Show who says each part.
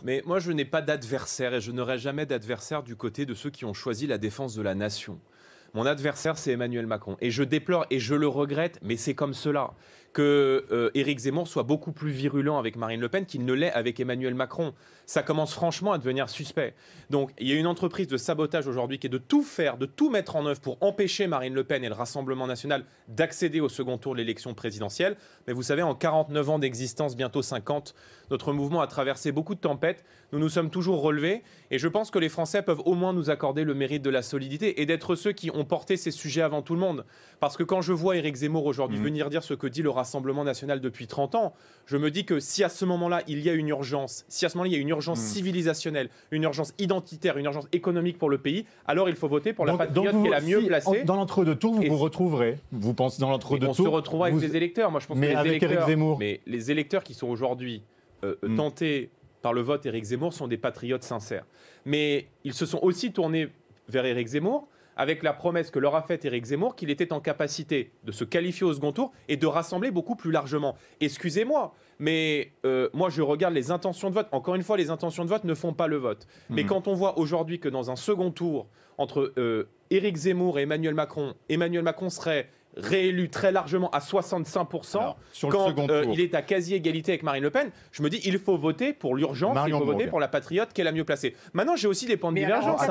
Speaker 1: Mais moi, je n'ai pas d'adversaire et je n'aurai jamais d'adversaire du côté de ceux qui ont choisi la défense de la nation. Mon adversaire, c'est Emmanuel Macron. Et je déplore et je le regrette, mais c'est comme cela, que Éric Zemmour soit beaucoup plus virulent avec Marine Le Pen qu'il ne l'est avec Emmanuel Macron. Ça commence franchement à devenir suspect. Donc, il y a une entreprise de sabotage aujourd'hui qui est de tout faire, de tout mettre en œuvre pour empêcher Marine Le Pen et le Rassemblement national d'accéder au second tour de l'élection présidentielle. Mais vous savez, en 49 ans d'existence, bientôt 50, notre mouvement a traversé beaucoup de tempêtes. Nous nous sommes toujours relevés. Et je pense que les Français peuvent au moins nous accorder le mérite de la solidité et d'être ceux qui ont porté ces sujets avant tout le monde. Parce que quand je vois Éric Zemmour aujourd'hui venir dire ce que dit le Rassemblement national depuis 30 ans, je me dis que si à ce moment-là, il y a une urgence, si à ce moment-là, il y a une urgence civilisationnelle, une urgence identitaire, une urgence économique pour le pays, alors il faut voter pour la patriote qui est la mieux placée.
Speaker 2: Dans l'entre-deux tours, vous vous retrouverez. Vous pensez dans l'entre-deux tours.
Speaker 1: On se retrouvera avec les électeurs. Moi, je pense
Speaker 2: mais
Speaker 1: que
Speaker 2: avec Éric Zemmour.
Speaker 1: mais les électeurs qui sont aujourd'hui tentés par le vote Éric Zemmour sont des patriotes sincères. Mais ils se sont aussi tournés vers Éric Zemmour avec la promesse que leur a faite Éric Zemmour qu'il était en capacité de se qualifier au second tour et de rassembler beaucoup plus largement. Excusez-moi, mais moi je regarde les intentions de vote. Encore une fois, les intentions de vote ne font pas le vote. Mais quand on voit aujourd'hui que dans un second tour, entre Éric Zemmour et Emmanuel Macron serait réélu très largement à 65%, alors, quand il est à quasi-égalité avec Marine Le Pen, je me dis il faut voter pour l'urgence, il faut voter pour la patriote qui est la mieux placée. Maintenant, j'ai aussi des points de divergence.